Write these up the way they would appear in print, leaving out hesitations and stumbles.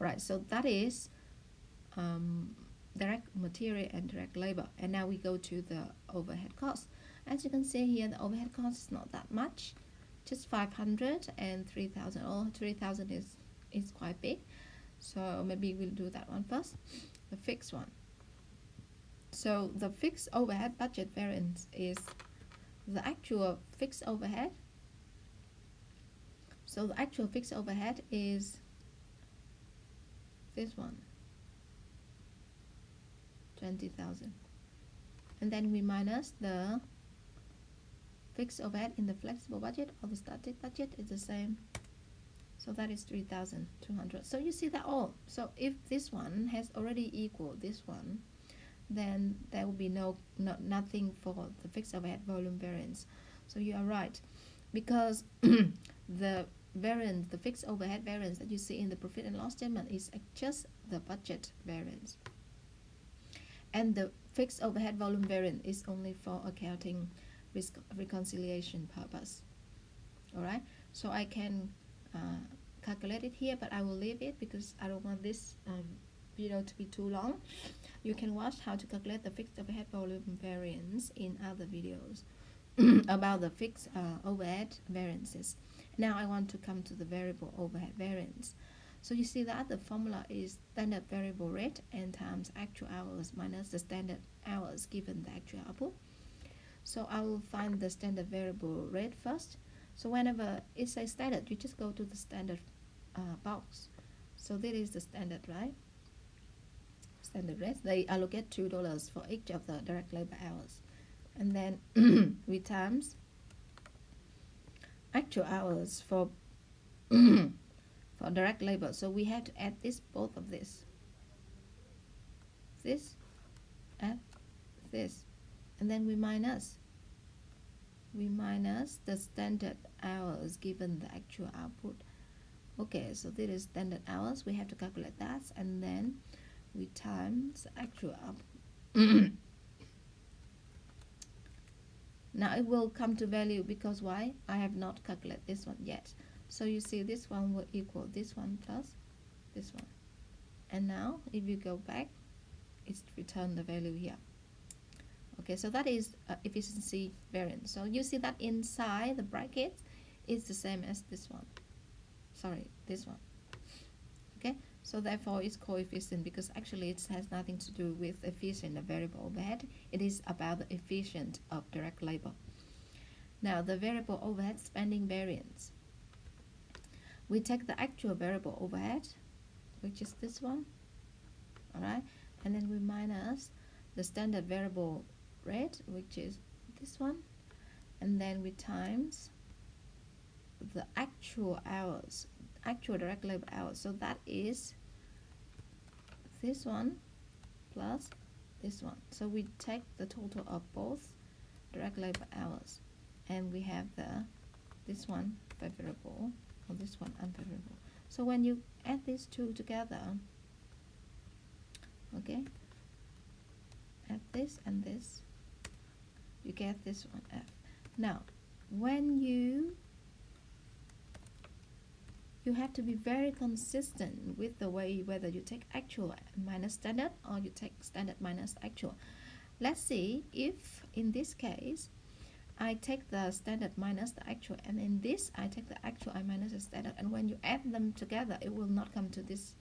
Right, so that is direct material and direct labor. And now we go to the overhead cost. As you can see here, the overhead cost is not that much, just 500 and 3,000. Oh, 3,000 is quite big, so maybe we'll do that one first, the fixed one. So the fixed overhead budget variance is the actual fixed overhead. So the actual fixed overhead is this one, 20,000, and then we minus the fixed overhead in the flexible budget or the static budget is the same, so that is 3,200. So you see that all. So if this one has already equal this one, then there will be nothing for the fixed overhead volume variance. So you are right, because the variance, the fixed overhead variance that you see in the profit and loss statement is just the budget variance, and the fixed overhead volume variance is only for accounting risk reconciliation purpose. All right, so I can calculate it here, but I will leave it because I don't want this video to be too long. You can watch how to calculate the fixed overhead volume variance in other videos about the fixed overhead variances. Now I want to come to the variable overhead variance. So you see that the formula is standard variable rate n times actual hours minus the standard hours given the actual output. So I will find the standard variable rate first. So whenever it says standard, you just go to the standard box. So this is the standard, right? Standard rate. They allocate $2 for each of the direct labor hours, and then we times actual hours for for direct labor. So we have to add this, both of this add this, and then we minus the standard hours given the actual output. Okay, so this is standard hours, we have to calculate that, and then we times actual output. Now it will come to value, because why? I have not calculated this one yet. So you see this one will equal this one plus this one, and now if you go back, it's return the value here. Okay, so that is efficiency variance. So you see that inside the bracket is the same as this one. Sorry, this one. Okay, so therefore it's coefficient, because actually it has nothing to do with efficient of variable overhead. It is about the efficient of direct labor. Now the variable overhead spending variance. We take the actual variable overhead, which is this one, all right, and then we minus the standard variable rate, which is this one, and then we times the actual hours, actual direct labor hours. So that is this one plus this one. So we take the total of both direct labor hours, and we have this one favorable or this one unfavorable. So when you add these two together, okay, add this and this, you get this one F. Now when you have to be very consistent with the way, whether you take actual minus standard or you take standard minus actual. Let's see if in this case I take the standard minus the actual, and in this I take the actual, I minus the standard, and when you add them together it will not come to these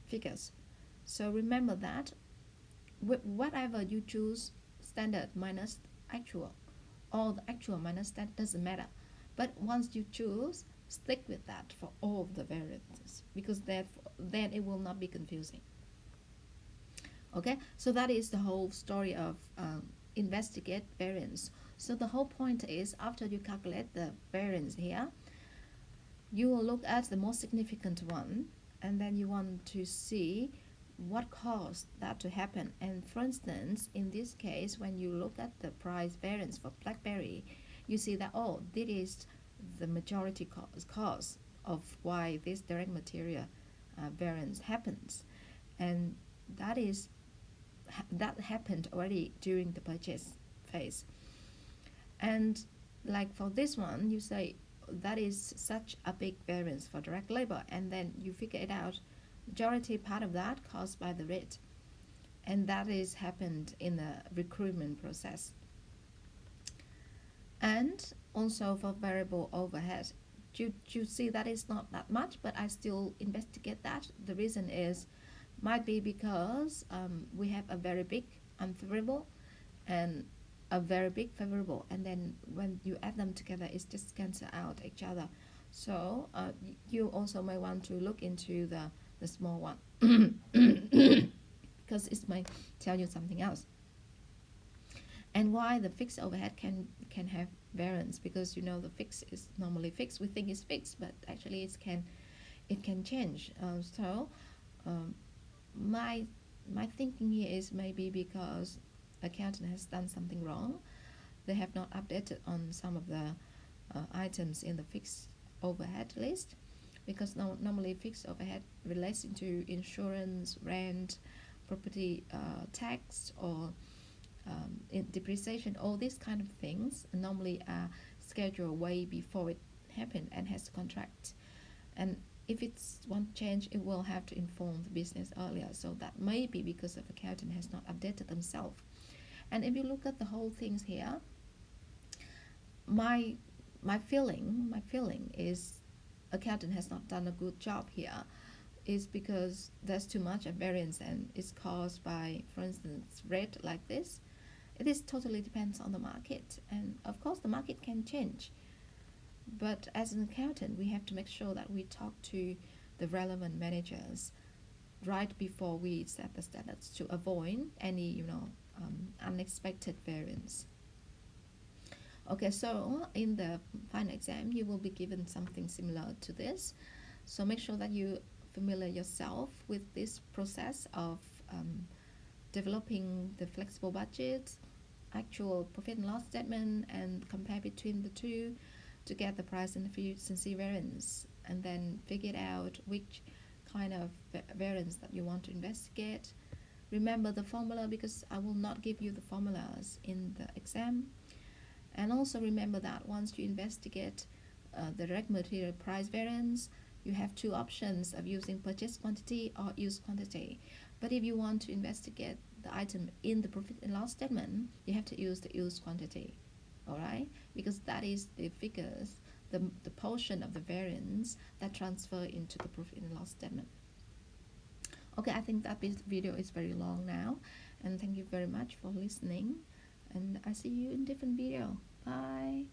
figures. So remember that whatever you choose, standard minus actual or the actual minus standard, doesn't matter, but once you choose, stick with that for all of the variances, because then it will not be confusing. Okay, so that is the whole story of investigate variance. So the whole point is, after you calculate the variance here, you will look at the most significant one, and then you want to see what caused that to happen. And for instance, in this case, when you look at the price variance for BlackBerry, you see that, oh, this is the majority cause of why this direct material variance happens, and that happened already during the purchase phase. And like for this one, you say that is such a big variance for direct labor, and then you figure it out Majority part of that caused by the rate, and that is happened in the recruitment process. And also for variable overhead, you see that is not that much, but I still investigate that. The reason is might be because we have a very big unfavorable and a very big favorable, and then when you add them together, it just cancel out each other. So you also may want to look into the small one because it might tell you something else. And why the fixed overhead can have variance, because you know the fixed is normally fixed. We think it's fixed, but actually it can change. So my thinking here is maybe because accountant has done something wrong. They have not updated on some of the items in the fixed overhead list, because normally fixed overhead relates into insurance, rent, property tax, or depreciation. All these kind of things normally are scheduled way before it happened and has a contract. And if it's one change, it will have to inform the business earlier. So that may be because of accountant has not updated themselves. And if you look at the whole things here, my feeling is accountant has not done a good job here, is because there's too much of variance and it's caused by, for instance, rate like this. It is totally depends on the market, and of course the market can change. But as an accountant, we have to make sure that we talk to the relevant managers right before we set the standards to avoid any unexpected variance. Okay, so in the final exam, you will be given something similar to this. So make sure that you familiar yourself with this process of developing the flexible budget, actual profit and loss statement, and compare between the two to get the price and efficiency variance, and then figure out which kind of variance that you want to investigate. Remember the formula, because I will not give you the formulas in the exam. And also remember that once you investigate the direct material price variance, you have two options of using purchase quantity or use quantity. But if you want to investigate the item in the profit and loss statement, you have to use the use quantity, all right? Because that is the figures, the portion of the variance that transfer into the profit and loss statement. Okay, I think that video is very long now, and thank you very much for listening, and I see you in different video. Bye.